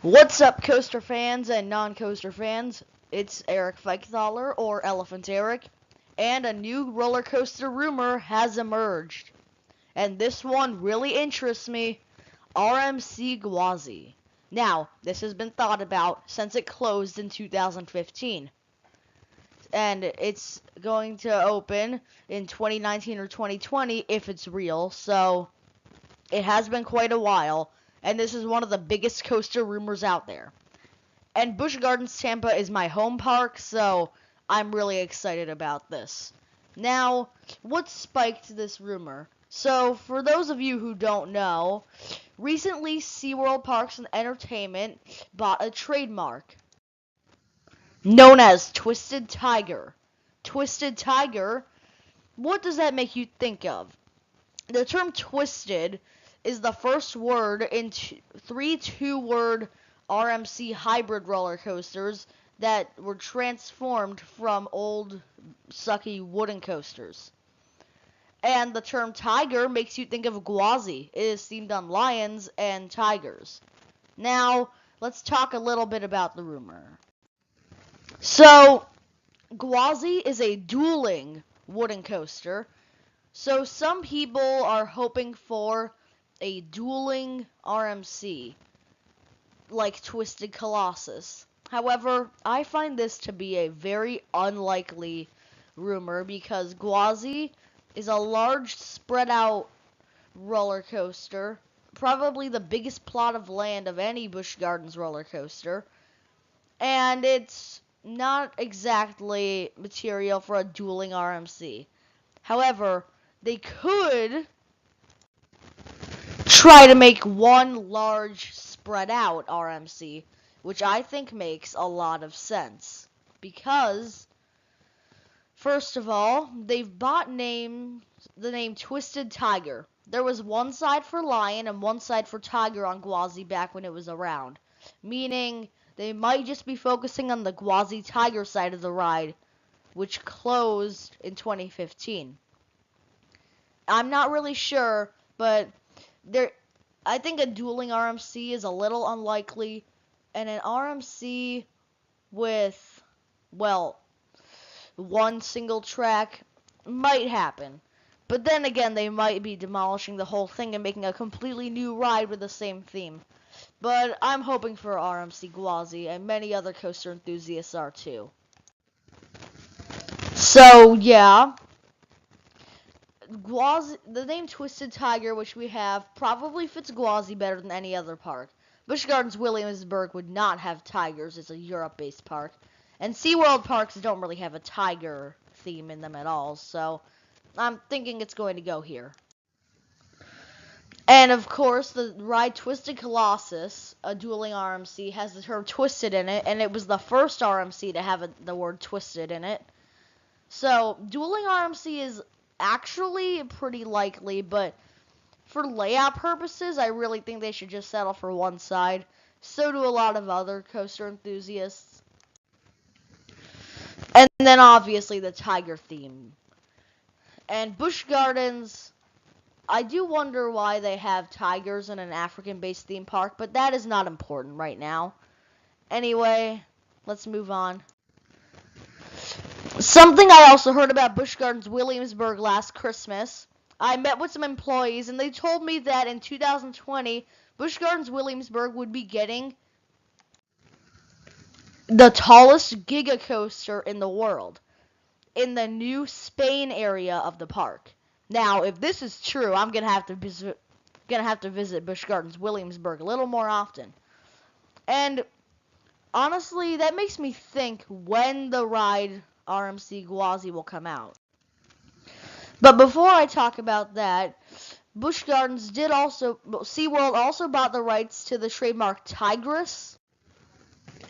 What's up, coaster fans and non-coaster fans? It's Eric Feichthaler, or Elephant Eric, and a new roller coaster rumor has emerged. And this one really interests me, RMC Gwazi. Now, this has been thought about since it closed in 2015. And it's going to open in 2019 or 2020 if it's real, so it has been quite a while. And this is one of the biggest coaster rumors out there. And Busch Gardens Tampa is my home park, so I'm really excited about this. Now, what spiked this rumor? So, for those of you who don't know, recently SeaWorld Parks and Entertainment bought a trademark known as Twisted Tiger. Twisted Tiger, what does that make you think of? The term twisted is the first word in three two-word RMC hybrid roller coasters that were transformed from old sucky wooden coasters. And the term tiger makes you think of Gwazi. It is themed on lions and tigers. Now, let's talk a little bit about the rumor. So, Gwazi is a dueling wooden coaster. So some people are hoping for a dueling RMC, like Twisted Colossus. However, I find this to be a very unlikely rumor because Gwazi is a large, spread out roller coaster, probably the biggest plot of land of any Busch Gardens roller coaster, and it's not exactly material for a dueling RMC. However, they could try to make one large spread out RMC, which I think makes a lot of sense. Because, first of all, they've bought the name Twisted Tiger. There was one side for lion and one side for tiger on Gwazi back when it was around. Meaning, they might just be focusing on the Gwazi Tiger side of the ride, which closed in 2015. I'm not really sure, but I think a dueling RMC is a little unlikely, and an RMC with, well, one single track might happen. But then again, they might be demolishing the whole thing and making a completely new ride with the same theme. But I'm hoping for RMC Gwazi, and many other coaster enthusiasts are too. So, yeah. Gwazi, the name Twisted Tiger, which we have, probably fits Gwazi better than any other park. Busch Gardens Williamsburg would not have tigers. It's a Europe-based park. And SeaWorld Parks don't really have a tiger theme in them at all, so I'm thinking it's going to go here. And of course, the ride Twisted Colossus, a dueling RMC, has the term twisted in it, and it was the first RMC to have the word twisted in it. So, dueling RMC is actually pretty likely, but for layout purposes, I really think they should just settle for one side. So do a lot of other coaster enthusiasts. And then obviously the tiger theme. And Busch Gardens, I do wonder why they have tigers in an African-based theme park, but that is not important right now. Anyway, let's move on. Something I also heard about Busch Gardens Williamsburg last Christmas. I met with some employees and they told me that in 2020, Busch Gardens Williamsburg would be getting the tallest giga coaster in the world in the new Spain area of the park. Now, if this is true, I'm gonna have to visit Busch Gardens Williamsburg a little more often. And honestly, that makes me think when the ride RMC Gwazi will come out. But before I talk about that, Busch Gardens SeaWorld also bought the rights to the trademark Tigress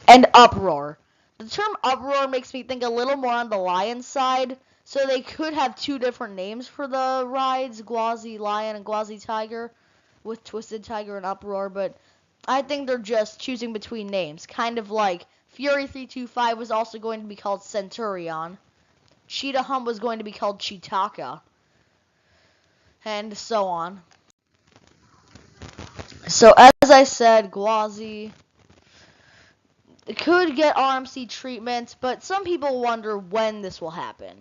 and Uproar. The term Uproar makes me think a little more on the lion side, so they could have two different names for the rides, Gwazi Lion and Gwazi Tiger, with Twisted Tiger and Uproar, but I think they're just choosing between names, kind of like Fury 325 was also going to be called Centurion. Cheetah Hunt was going to be called Cheetaka. And so on. So as I said, Gwazi, could get RMC treatment, but some people wonder when this will happen.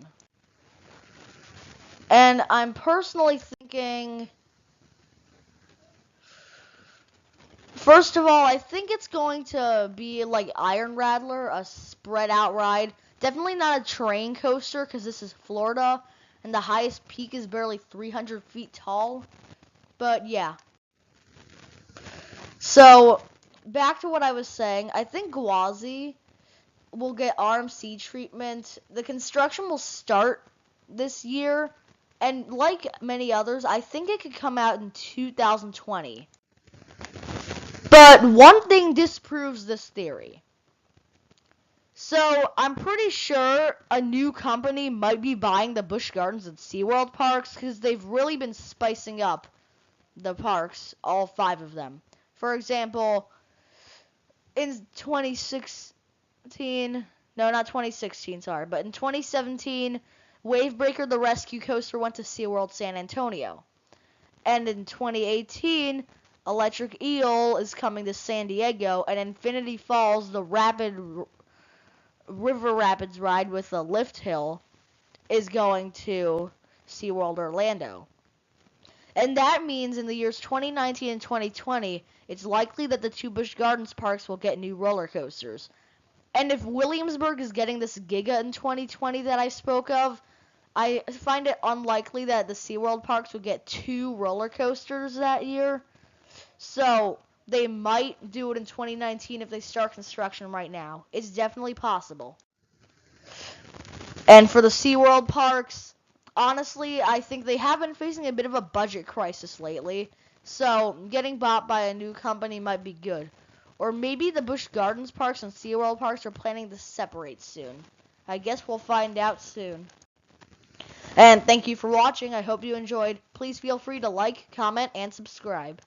And I'm personally thinking, first of all, I think it's going to be like Iron Rattler, a spread out ride. Definitely not a train coaster because this is Florida and the highest peak is barely 300 feet tall. But yeah. So, back to what I was saying. I think Gwazi will get RMC treatment. The construction will start this year. And like many others, I think it could come out in 2020. But one thing disproves this theory. So, I'm pretty sure a new company might be buying the Busch Gardens and SeaWorld Parks because they've really been spicing up the parks, all 5 of them. For example, in 2016, no, not 2016, sorry, but in 2017, Wavebreaker the Rescue Coaster went to SeaWorld San Antonio. And in 2018, Electric Eel is coming to San Diego, and Infinity Falls, the River Rapids ride with a lift hill, is going to SeaWorld Orlando. And that means in the years 2019 and 2020, it's likely that the 2 Busch Gardens parks will get new roller coasters. And if Williamsburg is getting this Giga in 2020 that I spoke of, I find it unlikely that the SeaWorld parks will get 2 roller coasters that year. So they might do it in 2019 if they start construction right now. It's definitely possible. And for the SeaWorld parks, honestly, I think they have been facing a bit of a budget crisis lately. So getting bought by a new company might be good. Or maybe the Busch Gardens parks and SeaWorld parks are planning to separate soon. I guess we'll find out soon. And thank you for watching. I hope you enjoyed. Please feel free to like, comment, and subscribe.